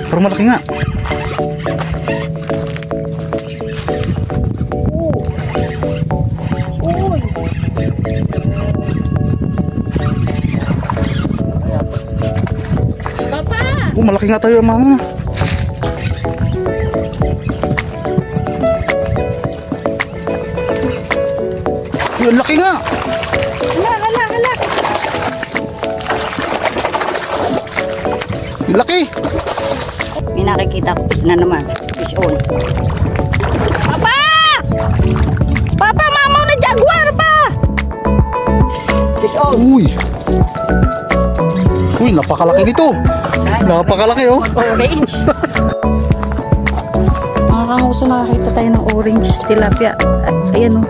Parang malaki nga. Uy. Papa! Malaki nga tayo mama. Yung laki nga. Hala. Yung laki. May nakikita ko na naman. Fish on. Papa! Papa, mamaw na jaguar pa! Fish on. Uy, napakalaki nito. Napakalaki oh. Orange. Mga kanguso, nakakita tayo ng orange tilapia. Ayan o.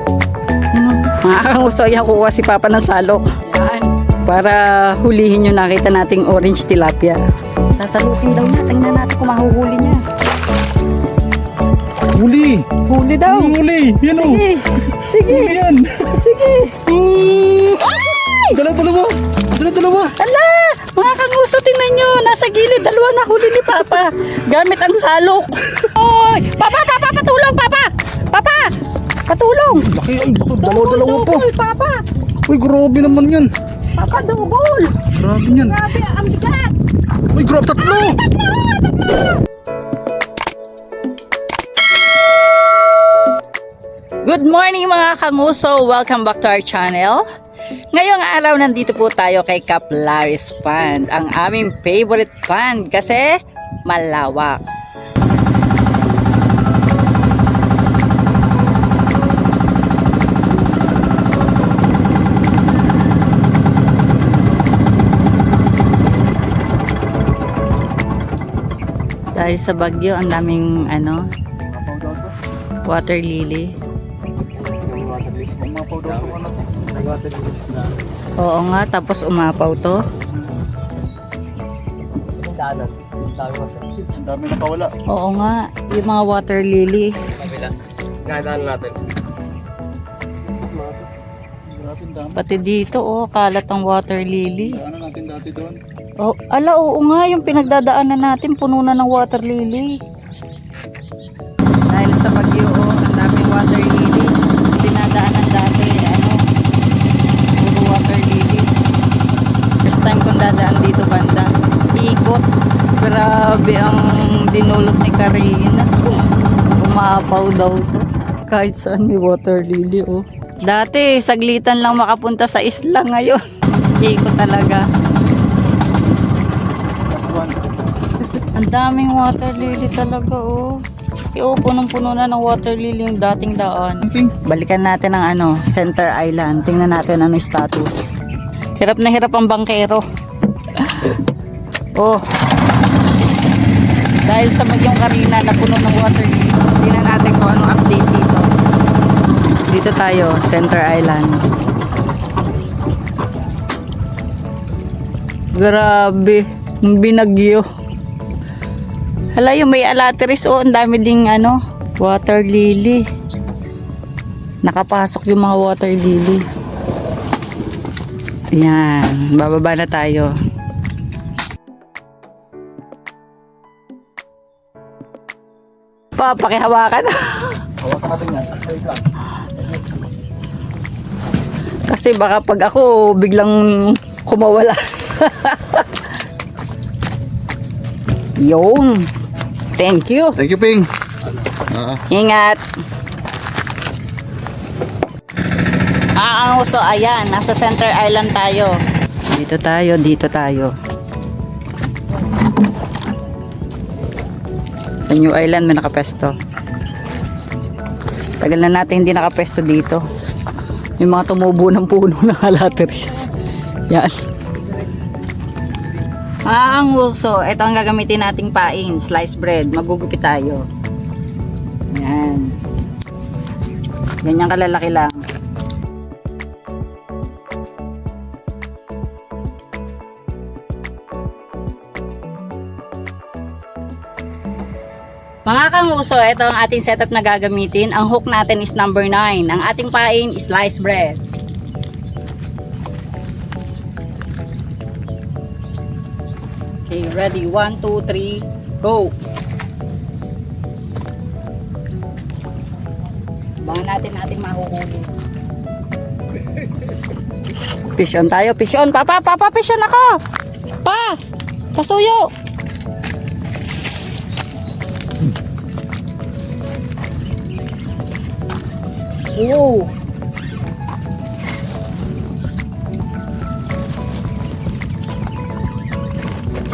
Mga kanguso, ayan kuha si Papa ng salok. Para hulihin yung nakita nating orange tilapia. Sasalukin daw niya. Tingnan natin kung mahuhuli niya. Huli. Huli daw. Huli. Yan oh. Sige. Huli yan. Sige. Ay! Dalawa. Ala! Mga kanguso, tingnan nyo. Nasa gilid. Dalawa na huli ni Papa. Gamit ang salok. Oy! Papa! Patulong, Papa! Papa! Patulong! Laki ay. Dalawa po. Double, Papa! Uy, grabe naman yan. Papa, double! Grabe yan. Grabe, ang bigat! Uy, grabe. Tatlo. Good morning mga kanguso! Welcome back to our channel. Ngayong araw nandito po tayo kay Caplaris Pond. Ang aming favorite pond kasi malawak. Dahil sa bagyo, ang daming water lily. Oo nga, tapos umapaw to. Ang dami nakawala. Oo nga, yung mga water lily. Nadaan natin. Pati dito, kalat ang water lily. Ano natin dati doon? Oh, oo nga, yung pinagdadaanan natin, puno na ng water lily. Dahil sa bagyo, ang daming water lily. Dinadaanan dati, puro water lily. First time kong dadaan dito banda. Ikot. Grabe ang dinulot ni Karina. Umapaw daw to. Kahit saan may water lily, oh. Dati, saglitan lang makapunta sa isla ngayon. Ikot talaga. Ang daming water lily talaga, oh. Punong-puno na ng water lily yung dating daan. Balikan natin ang Center Island. Tingnan natin ano yung status. Hirap na hirap ang bangkero. Oh. Dahil sa bagyong Karina na puno ng water lily. Tingnan natin kung anong update dito. Dito tayo, Center Island. Grabe, yung binagyo. Hala, yung may alateris, ang dami ding water lily. Nakapasok yung mga water lily. Ayan, bababa na tayo. Pakihawakan. Hawakan natin yan. Wait lang. Kasi baka pag ako biglang kumawala. Yun. Thank you. Thank you, Ping. Ingat. Ang uso, ayan, nasa Center Island tayo. Dito tayo. Sa New Island may nakapesto. Tagal na natin hindi nakapesto dito. Yung mga tumubo ng puno ng alateris. Yan. Ang uso, ito ang gagamitin nating pain, sliced bread. Magugupit tayo. Yan. Ganyan kalalaki lang. Mga kanguso, ito ang ating setup na gagamitin. Ang hook natin is number 9. Ang ating pain is sliced bread. Okay, Ready, 1, 2, 3, go! Baka natin mahuhuli. Fish on tayo, fish on. Papa, fish on ako! Pa! Pasuyo! Oo!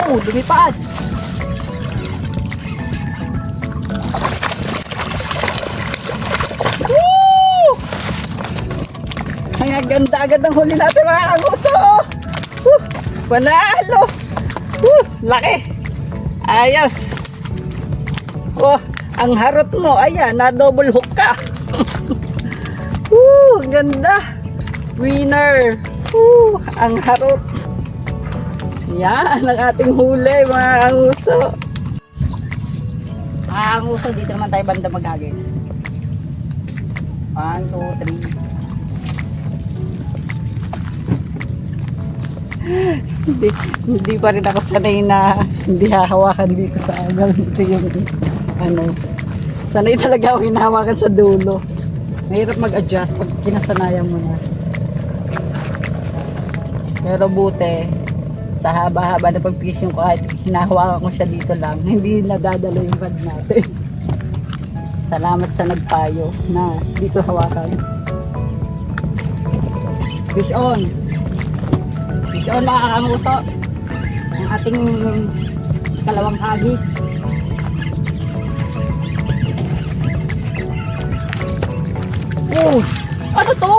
Oh, lumipad! Woo! Ang ganda agad ng huli natin mga kaguso! Panalo! Laki! Ayos! Oh, ang harot mo, ayan, na double hook ka! Ganda! Winner! Ang harot! Yan ang ating huli mga kanguso. Mga kanguso, dito naman tayo banda mag-agis. 1, 2, 3. Hindi pa rin ako sanay na hindi hahawakan dito sa agal. Ito yung ano. Sanay talaga ako hinahawakan sa dulo. Mahirap mag-adjust pag kinasanayan mo na. Pero buti, sa haba-haba na pag-fishing ko, kahit hinahawakan ko siya dito lang, hindi nadadala yung rod natin. Salamat sa nagpayo na dito hawakan. Fish on! Fish on mga kanguso! Ang ating kalawang hagis. Oh! Ano to?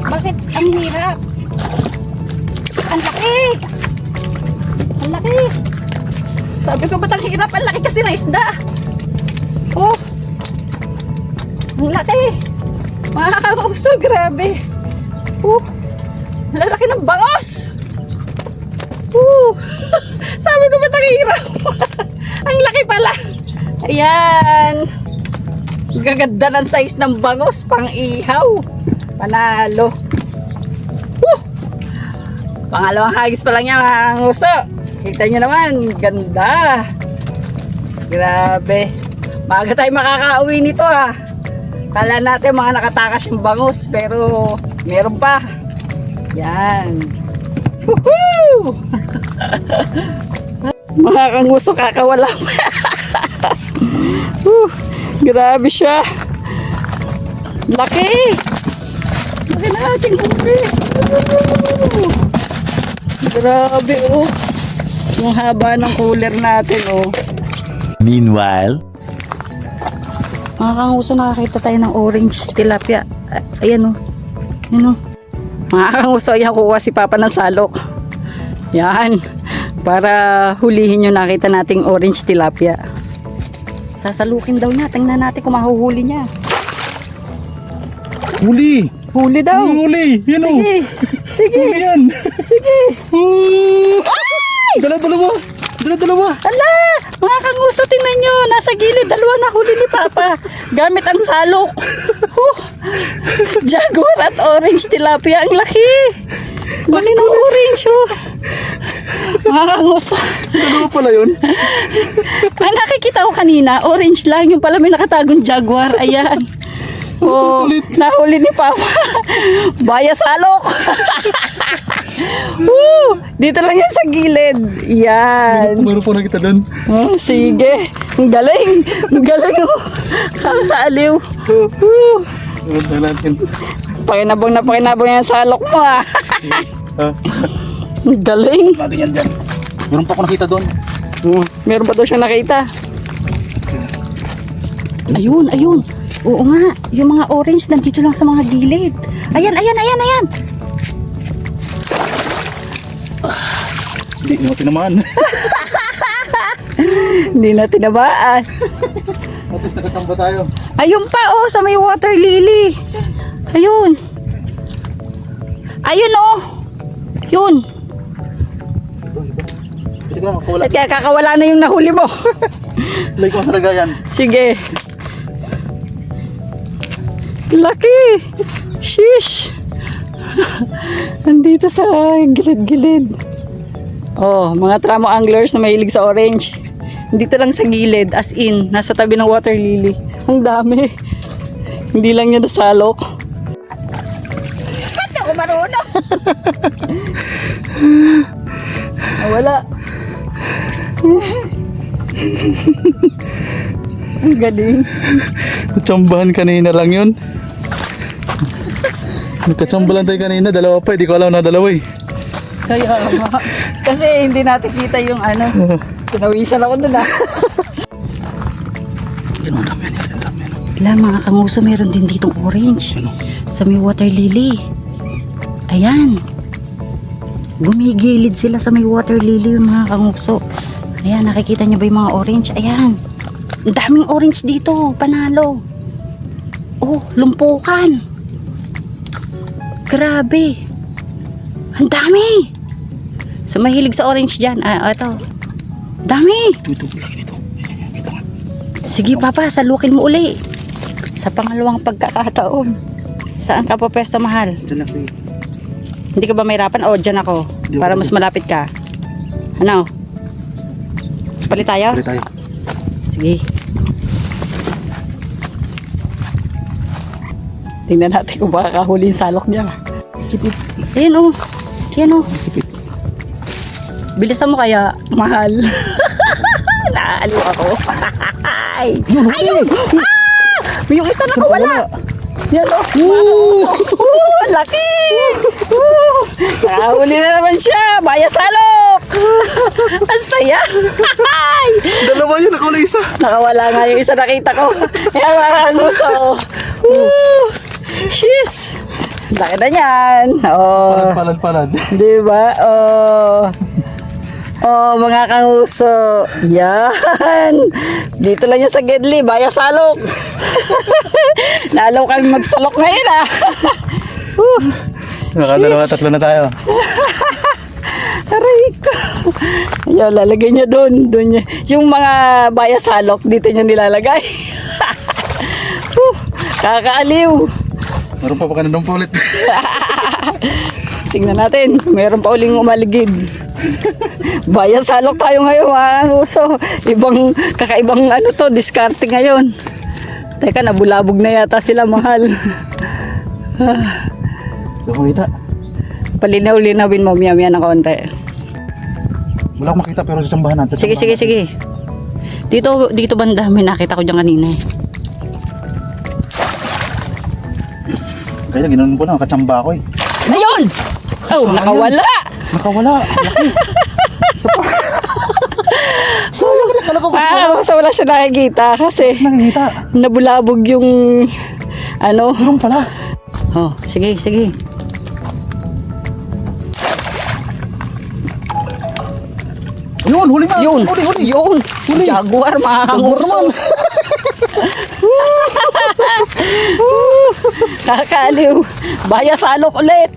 Bakit ang hirap? Ang laki! Ang laki! Sabi ko ba't ang hirap? Ang laki kasi na isda! Oh! Ang laki! Mga kauso, grabe! Oh! Lalaki ng bangos! Oh! Sabi ko ba't ang hirap? Ang laki pala! Ayan! Gaganda ng size ng bangos, pang ihaw! Panalo! Pangalawang hagis pa lang yan mga kanguso. Kita nyo naman, ganda. Grabe. Maaga tayo makakauwi nito ha. Kala natin mga nakatakas yung bangus, pero meron pa. Yan. Woohoo! Mga kanguso, kakawala pa. Grabe siya. Laki. Laki na ating huli. Grabe oh. Yung haba ng cooler natin oh. Meanwhile, Mga kanguso, nakakita tayo ng orange tilapia. Ayan oh. Ayan oh. Mga kanguso, ayan, kuha si Papa ng salok. Yan. Para hulihin yung nakita nating orange tilapia. Sasalukin daw niya. Tingnan natin kung mahuhuli niya. Huli! Huli daw. Huli! Yan o! Sige. Sige. Huli yan! Sige. Dala-dalawa! Dala-dalawa! Ala! Mga kanguso, tingnan nyo. Nasa gilid. Dalawa na huli ni Papa. Gamit ang salok. Jaguar at orange tilapia. Ang laki. Laki ng orange oh. Mga kanguso. Dalawa pala yun? Ang nakikita ko kanina, orange lang. Yung pala may nakatagong jaguar. Ayan. Oh, nahuli ni Papa. Baya salok. Dito lang yan sa gilid. Yan. Meron po nakita doon. Oh, sige. Ang galing. Ang galing oh. Kakaaliw. Meron na natin. Pakinabang na pakinabang yan salok mo ah. Ang galing. Natin yan dyan. Meron pa ako nakita doon. Meron pa daw siyang nakita. Ayun, ayun. Oo nga, yung mga orange nandito lang sa mga gilid. Ayan, ayan, ayan, ayan. Hindi mo tinamaan. Hindi na tinabaan. At least nakatamba tayo. Ayun pa oh, sa may water lily. Ayun. Ayun oh. Yun. Kasi ko makawala. At kaya kakawala na yung nahuli mo. Like mo sa lagayan. Sige. Laki. Shish. Andito sa gilid-gilid. Oh, mga tramo anglers na mahilig sa orange. Dito lang sa gilid, as in, nasa tabi ng water lily. Ang dami. Hindi lang niya nasalok. Hindi ako marunong. Wala. Ang galing. Natsambahan kanina lang yun. Nagkatsambalan tayo kanina, dalawa pa, hindi ko alam na dalawa eh. Kaya nga. Kasi hindi natin kita yung ano. Sinawisan ako dun ah. Yan ang dami yan, ang dami yan. Wala mga kanguso, meron din ditong orange. Sa may water lily. Ayan. Gumigilid sila sa may water lily yung mga kanguso. Ayan, nakikita niyo ba yung mga orange? Ayan. Ang daming orange dito. Panalo. Oh, lumpukan. Grabe. Ang dami. Sa mahilig sa orange dyan. Ito. Dami. Ito, laki nito. Ito nga. Sige papa, salukin mo uli. Sa pangalawang pagkakataon. Saan ka pa pwesto mahal? Diyan lang eh. Hindi ka ba mahirapan? O, dyan ako. Hindi Para ako. mas malapit ka. Ano? Palit tayo? Ulit tayo. Sige. Tingnan natin kung makakahuli yung salok niya. Kipit. Ayan o. Ayan o. Bilisan mo kaya, mahal. Naaaliw ako. Ay! Ayun! Ah! Yung isa nakawala. Yan o. Laki! Nakahuli na naman siya. Baya salok! Ang saya! Dalawa yun, ako na isa. Nakawala nga yung isa nakita ko. Ayan mga kanguso. Sheesh! Laki na yan. Oh. Palad. Diba? Oh. Oh, mga kanguso. Yan. Dito lang yan sa Gedli. Baya salok. Lalo kami magsalok ngayon ah. Nakadalawa, tatlo na tayo. Aray ko. Ayan, lalagay niya doon. Doon niya. Yung mga baya salok, dito niya nilalagay. Kakaaliw. Meron pa ka na doon pa ulit. Tingnan natin. Meron pa uling umaligid. Baya salok tayo ngayon mga uso. Kakaibang ano to, discarding ngayon. Teka, nabulabog na yata sila mahal. Hindi ko makita. Palinaw-linawin mo miya ng konti. Wala akong makita pero sasambahan natin. Sige. Dito banda, may nakita ko dyan kanina eh. Kaya ginanon ko na, katsamba ako eh. Ayun! Oh, Sayang. nakawala! Nakawala, laki. Sayang, kala ko So wala siya nakikita kasi nakikita. nabulabog yung ano. Meron pala. Oh, sige. Yun, huli na. Yun. Huli. Jaguar, mga kanguso. Kakaliw. Baya salok ulit.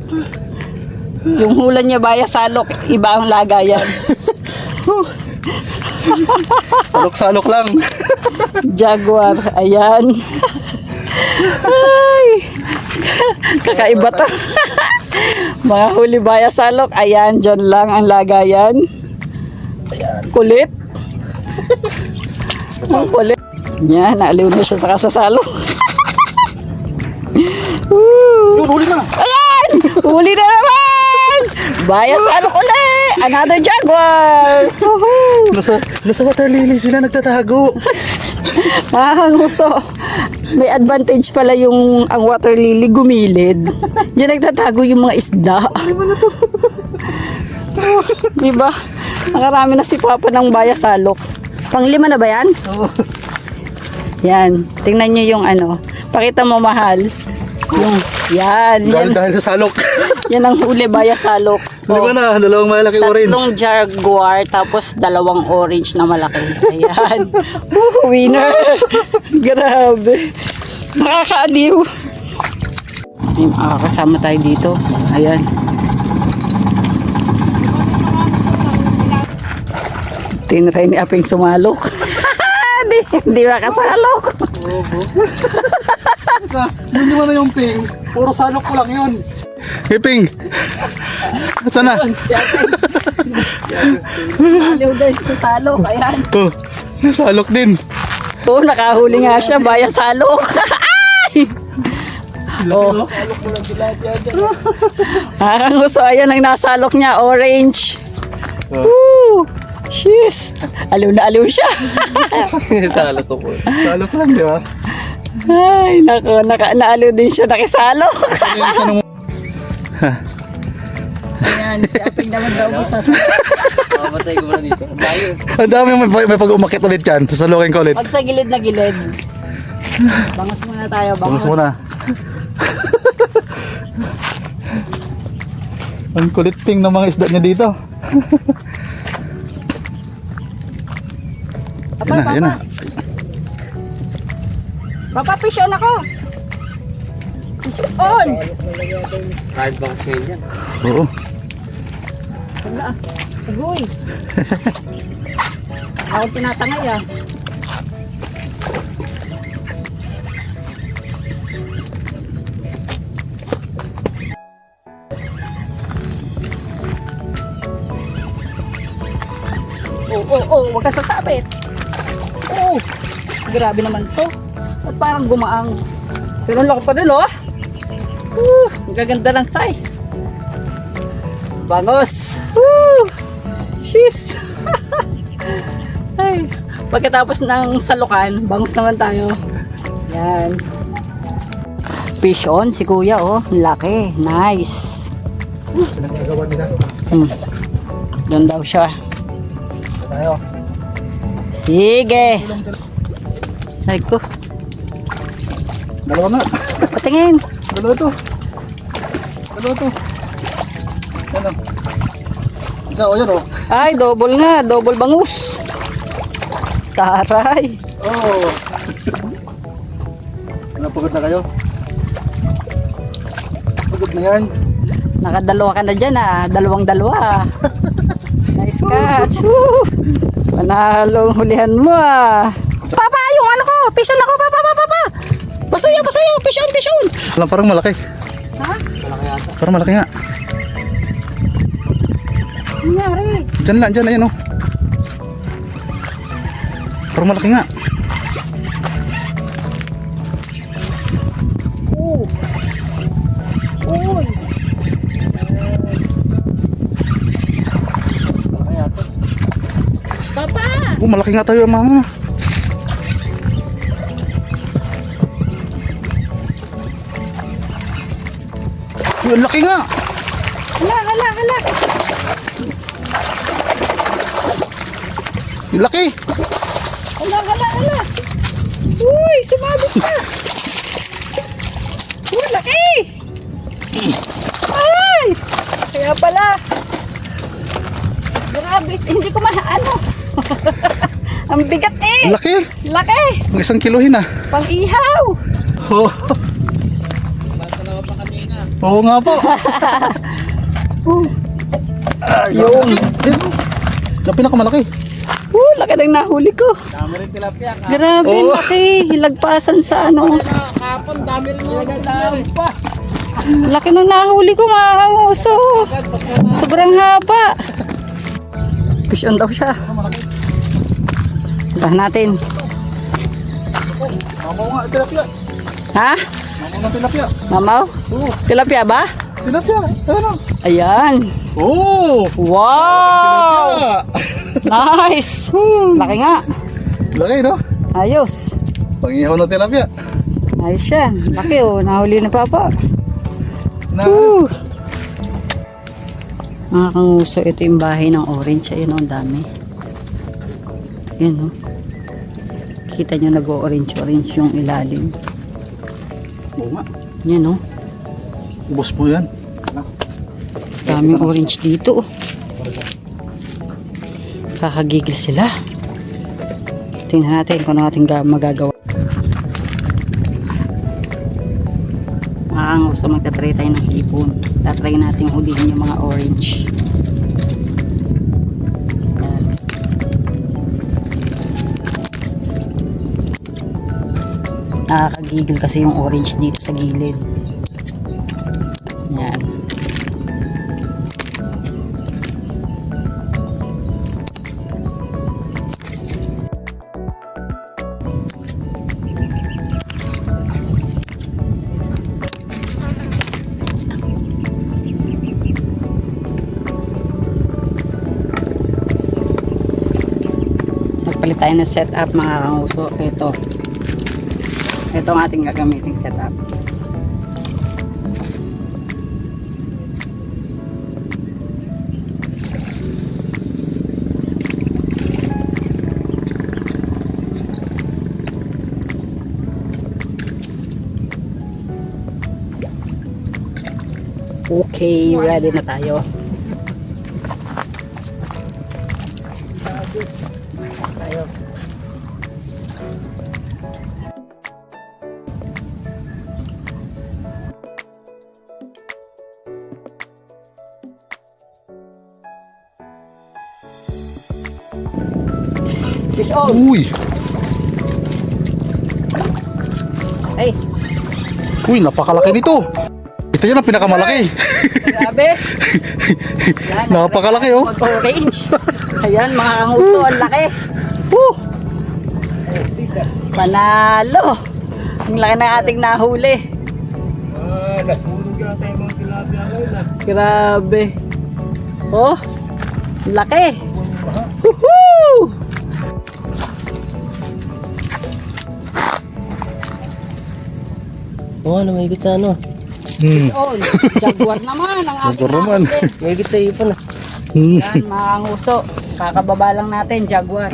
Yung hula niya baya salok, iba ang lagayan. Salok-salok lang. Jaguar, ayan. Ay. Kakaiba to. Mga huli baya salok, ayan, dyan lang ang lagayan. Kulit. Ang kulit. Yan, naaliw na siya sa kasasalok. Yun, huli na. Ayan! Huli na naman! Baya salok ulit! Another jaguar! Nasa water lily sila nagtatago. Mga kanguso, may advantage pala yung ang water lily gumilid. Diyan nagtatago yung mga isda. Diba? Nakarami na si Papa ng baya salok. Panglima na ba yan? Oo. Yan. Tingnan nyo yung ano. Pakita mo mahal. Yung, yan. Dahil sa salok. Yan ang huli baya salok. Di ba na, dalawang malaki orange. Tatlong jaguar, tapos dalawang orange na malaki. Ayan. Winner! Grabe. Nakakaaliw. May makakasama tayo dito. Ayan. Tinry ni Aping sumalok. Hindi makasalok. Hindi mo na yung ping. Puro salok ko lang yun. Hey, Ping. Saan na? Aliw din sa salok. Ayan. Oh, nasalok din. Oo, nakahuli nga siya. Baya salok. Ay! Oh. Nakakanguso. Ayan ang nasalok niya. Orange. Woo! Sheesh. Aliw na aliw siya. Salok ko po. Salok lang, di ba? Ay, nako. Naaliw din siya. Nakisalok. Ayan, si Aping naman daw po sa Mamatay ko muna dito. Ang layo. Ang dami may pag umakit ulit yan. Sasalukin ko ulit. Pag sa gilid na gilid. Bangos muna tayo. Bangus Bangos. muna. Ang kulit ting ng mga isda niya dito. Yan na, yan na. Papa, fish on ako. Fish on. Kahit baka kayo dyan. Oo. Wala. Agoy. Ako tinatangay ah. Huwag ka sasabit. Oh, grabe naman to. At parang gumaang. Pero ang laki pa din oh. Ang gaganda ng size. Bangos. Sheesh. Ay, pagkatapos ng salukan, bangus naman tayo. Yan. Fish on si kuya oh. Laki. Nice. Pinagagawa nila. Doon daw siya. Tayo. Sige. Ay ko. Dalawa na. Patingin. Dalawa to. Dalawa to. Ano? Isa o yan o. Ay, double nga. Double bangus. Taray. Oh. Napagod na kayo? Pagod na yan. Nakadalawa ka na dyan ah. Dalawang-dalawa. Nice catch. Woo! Panalong hulihan mo ah. Papa, yung ano ko. Fish on ako. Papa. Pasuyo. Fish on. Alam, parang malaki. Ha? Malaki yata. Parang malaki nga. Nangyari. Diyan, ayan o. Parang malaki nga. Uy. Malaki yata. Papa. Oh, malaki nga tayo mama. Yung laki nga. Hala. Yung laki. Hala. Uy, sumabot ka. Uy, laki. Ay. Kaya pala. Grabe, hindi ko maano. Ang bigat eh. Laki. Laki. Ang 1 kilohin ah. Pang ihaw. Oh. Oo nga po. Yung. Yung pinakamalaki. Laki ng nahuli ko. Dami rin tilapia. Grabe, Oh. laki. Hilagpasan sa ano. Kapon, dami rin mga Laki ng nahuli ko, mga kanguso. Sobrang haba. Fish on daw siya. Bahan natin. Mamaw nga, tilapia. Ha? Mamaw ng tilapia. Mamaw? Tilapia ba? Tilapia. Ano? Ayan. Oh! Wow! Tilapia. Nice. Laki nga. Laki no? Ayos. Pangihaw ng tilapia. Ayos yan. Laki oh. Nahuli na papa. Na, Woo! Mga kanguso, ito yung bahay ng orange. Ayun, ang dami. Ayun, oh. Kita nyo nag-orange yung ilalim. Oo nga. Yan, oh. Ubos mo yan. Daming orange dito, oh. Kakagigil sila. Tingnan natin kung ano ating magagawa. Gusto magtatry tayo ng hipon. Tatry natin ulihin yung mga orange. Yan. Nakakagigil kasi yung orange dito sa gilid. Yan. Palit tayo ng setup mga kanguso. Ito ang ating gagamiting setup. Okay, ready na tayo. Tayo. Fish on. Uy! Ay, Uy, napakalaki nito. Ito yan ang pinakamalaki. grabe. Yan, Napakalaki, oh. Mag-orange. Ayan, mga kanguso, ang laki. Woo! Panalo. Ang laki na ating nahuli. Nasunog yata yung mga tilapia ngayon ah. Grabe. Oh, laki. Woohoo! Oo, may higit sa ano. Oh, jaguar naman ang ating Jaguar naman. nahuli. May higit sa ipon ah. Yan, mga kanguso. Kakababa lang natin, jaguar.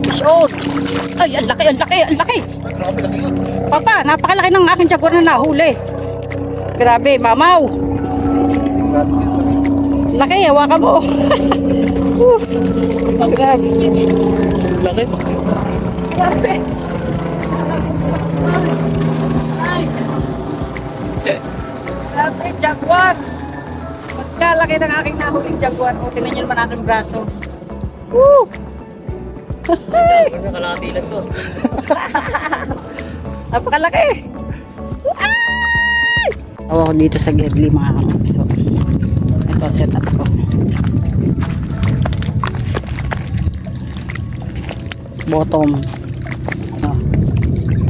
Fish on! Ay, ang laki, ang laki, ang laki! Papa, napakalaki ng aking jaguar na nahuli. Grabe, mamaw! Laki, hawakan mo. Grabe. Laki. Grabe. Grabe, jaguar. Pagkalaki ng aking nahuling jaguar. O, tinan nyo naman aking braso. Woo! Kalahati lang to. Napakalaki. Ay! Tawa ko dito sa Gedli mga kamapso. Ito setup ko. Bottom.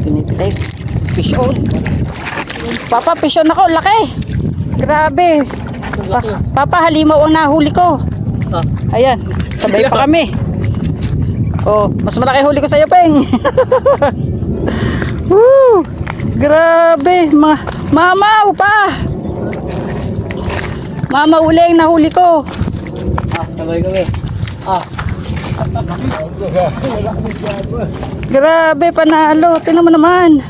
Pinipitay. Fish on. Papa, fish on ako. Laki. Grabe. Papa, halimaw ang nahuli ko. Ah. Ayan. Sabay pa kami. Oh, mas malaki huli ko sa'yo, Peng. Woo! Grabe. Mamaw pa. Mama, uli ang nahuli ko. Ah, sabay kami. Ah. Grabe, panalo. Tingnan mo naman.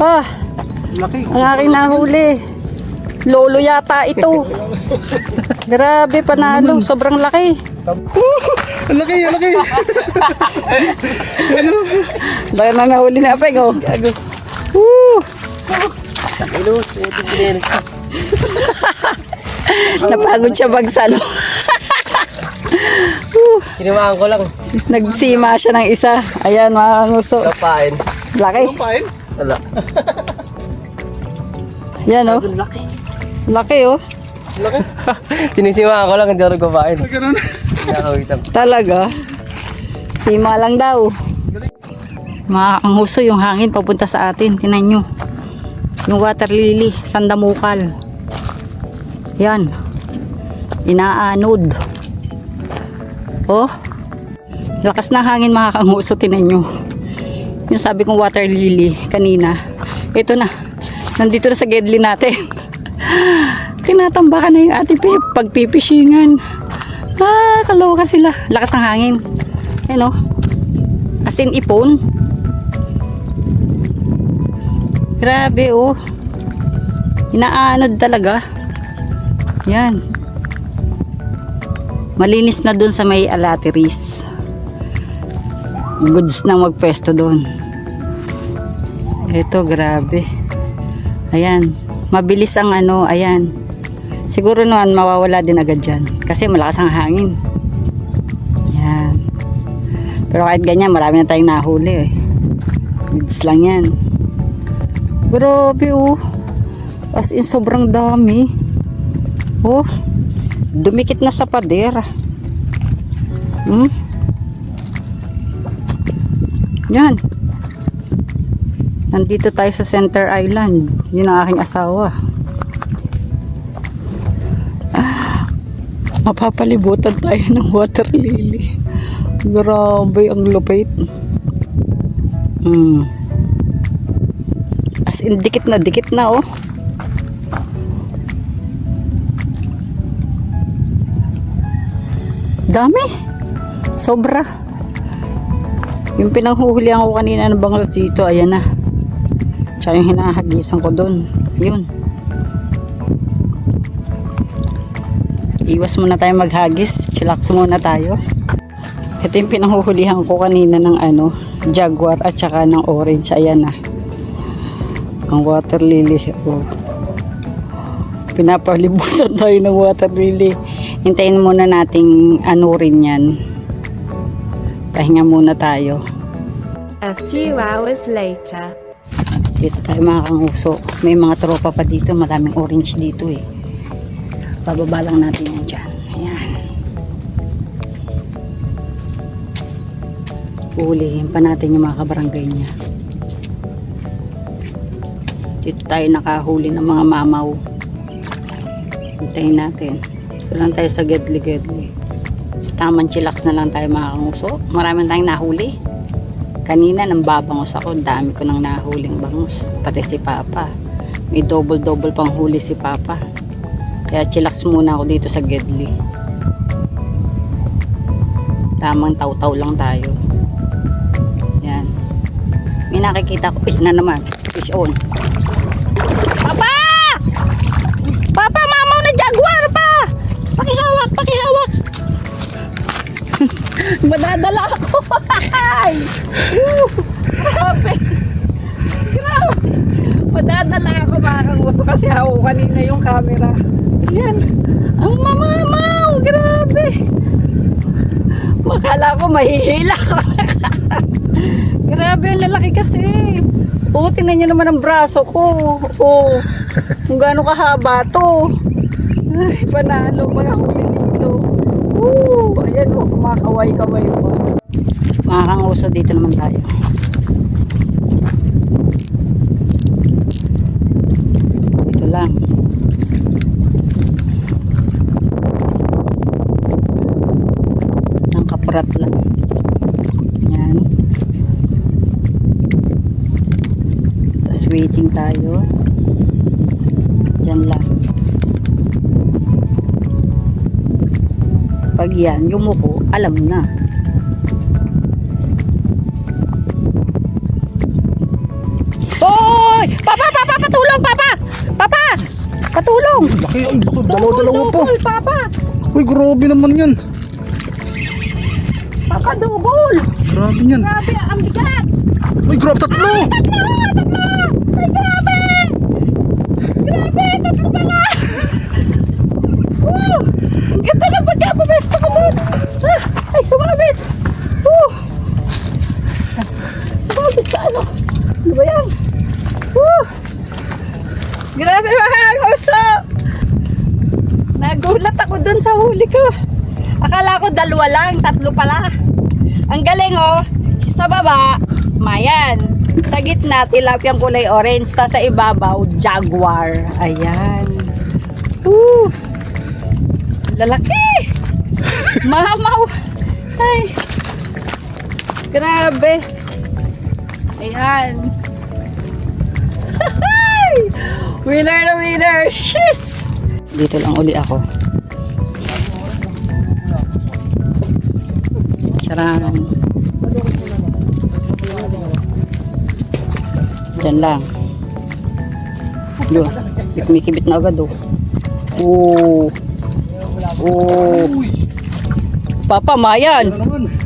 Ah, Laki. ang aking nahuli. Lolo yata ito. Grabe, panalo. Sobrang laki. Ang laki, ang laki. Dahil na nahuli na, Peng. Oh. Woo! Hello, ito Napagod siya magsalo. Kinamaan ko lang. Nagsima siya ng isa. Ayan, mga nguso. Kapain. Laki. Pain. Wala. Yan, oh. Laki. Laki, oh. Laki. Sinisimaan ko lang, hindi ako kapain. Ganun. Nakawitan. Talaga. Sima lang daw. Ang yung hangin papunta sa atin. Tinan nyo. Yung water lily, sandamukal. Yan. Inaanod. Oh. Lakas ng hangin mga kanguso. Tinan nyo. Yung sabi kong water lily kanina. Ito na. Nandito na sa Gedli natin. Tinatambakan na yung ating pagpipishingan. Ah, kalawa sila. Lakas ng hangin. Ayan o. As in ipon. Grabe oh. Inaanod talaga. Yan. Malinis na dun sa may alateris. Goods na magpwesto dun. Ito, grabe. Ayan. Mabilis ang ano, ayan. Siguro naman mawawala din agad dyan. Kasi malakas ang hangin. Yan. Pero kahit ganyan, marami na tayong nahuli eh. Goods lang yan. Grabe oh. As in sobrang dami. Oh. Dumikit na sa pader. Hmm? Yan. Nandito tayo sa Center Island. Yun ang aking asawa. Mapapalibutan tayo ng water lily. Grabe, ang lupit. As in, dikit na oh. Dami. Sobra. Yung pinanghuhulihan ko kanina ng bangos dito, ayan na. Tsaka yung hinahagisan ko doon. Ayun. Iwas muna tayo maghagis. Chillax muna tayo. Ito yung pinanghuhulihan ko kanina ng jaguar at saka ng orange. Ayan na. Ang water lily. Oh. Pinapalibutan tayo ng water lily. Hintayin muna nating rin yan. Pahinga muna tayo. A few hours later. Dito tayo mga kanguso. May mga tropa pa dito. Maraming orange dito eh. Bababa lang natin yan dyan. Ayan. Uulihin pa natin yung mga kabarangay niya. Dito tayo nakahuli ng mga mamaw. Hintayin natin. So lang tayo sa gedli-gedli. Tamang chillax na lang tayo mga kanguso. Maraming tayong nahuli. Kanina nang babangos ako. Dami ko nang nahuling bangus. Pati si Papa. May double-double pang huli si Papa. Kaya chillax muna ako dito sa gedli. Tamang taw-taw lang tayo. Yan. May nakikita ko. Fish na naman. Fish on. Papa! Papa, mamaw na jaguar pa! Pakihawak, pakihawak! Madadala ako! Grabe! Grabe! Madadala ako mga kanguso kasi ako kanina yung camera. Yan! Ang mamamaw! Grabe! Makala ko mahihila ko. Grabe, ang lalaki kasi. Oo, tingnan nyo naman ang braso ko. Oo, kung gaano kahaba to. Ay, panalo mga huli dito. Ayan o, kumakaway-kaway po. Mga kanguso, dito naman tayo. Dito lang. Ang kaparat lang. Yan. Tapos waiting tayo. Diyan lang. Pag yan, yumuko, alam na. Hoy! Papa! Papa! Patulong! Papa! Papa! Patulong! Laki, ay, laki. Dalawa-dalawa po. Double, Papa! Uy, grabe naman yan. Papa, double! Grabe yan. Grabe, ang bigat! Uy, grabe, tatlo. Tatlo! Ay, grabe! Grabe, tatlo pala! Ang ganda ng pagkapabesto ko doon! Ay, sumabit! Sumabit sa ano? Ano ba yan? Grabe mga kanguso! Nagulat ako dun sa huli ko. Akala ko dalawa lang, tatlo pala. Ang galing oh, sa baba, mayan. Sa gitna, tilapiyang kulay orange. Ta sa ibabaw, jaguar. Ayan. Lalaki! Mamaw! Ay! Grabe! Ayan! Winner na winner! Shish! Dito lang uli ako. Charan! Diyan lang. Yun. Kumikibit na agad oh. Oh! Papa, mayan.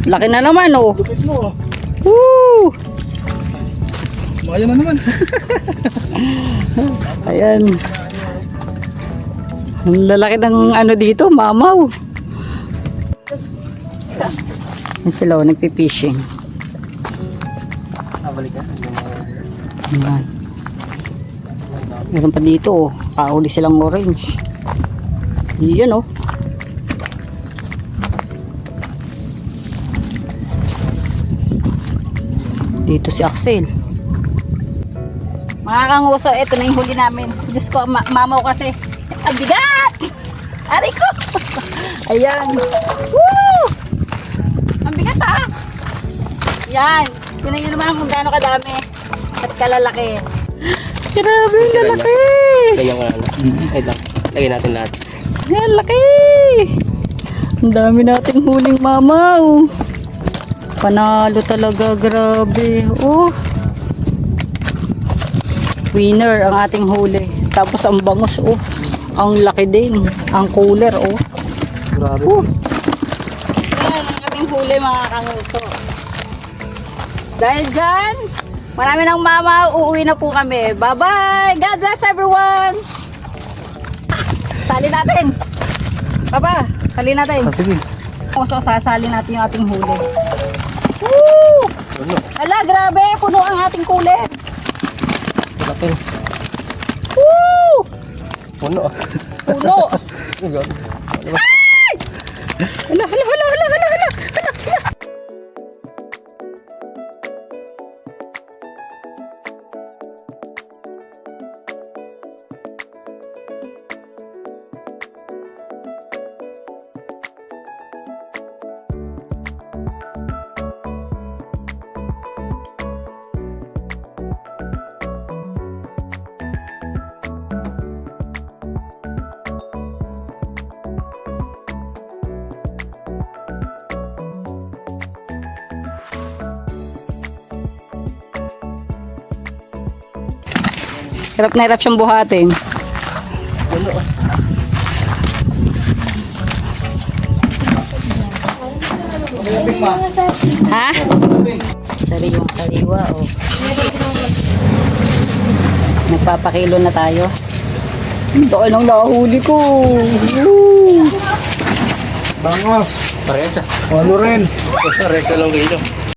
Laki na naman oh. Lupit mo. Woo! Maya na naman. Ayan. Ang lalaki ng ano dito, mamaw. Yan sila oh, nagpipishing. Ayan. Meron pa dito oh. Kahuli silang orange. Yan oh. Dito si Axel. Mga kanguso, ito na yung huli namin. Diyos ko, mamaw kasi. Ang bigat! Aray ko! Ayan. Woo! Ang bigat ha! Yan. Tinan nyo naman kung gaano kadami. At kalalaki. Grabe, ang lalaki! Lagyan ko lang. Ay lang. Lagyan natin lahat. Ang laki! Ang dami nating huling mamaw. Panalo talaga, grabe. Oh. Winner ang ating huli. Tapos ang bangus, oh. Ang laki din. Ang cooler, oh. Grabe. Yan ang ating huli, mga kanguso. Dahil dyan, marami ng mama, uuwi na po kami. Bye-bye! God bless everyone! Sali natin! Papa, sali natin. Sige. So, sasali natin yung ating huli. Woo! Ala, grabe! Puno ang ating kulit! Natin. Woo! Puno. Puno! Ay! Hala, hala, hala, hala, hala, hala! Hirap na hirap siyang buhatin. Ha? Sariwang sariwa, oh. Nagpapakilo na tayo. Ito ay nang nahuli ko. Woo! Bangos. Paresa. Ano rin? Paresa lang kayo.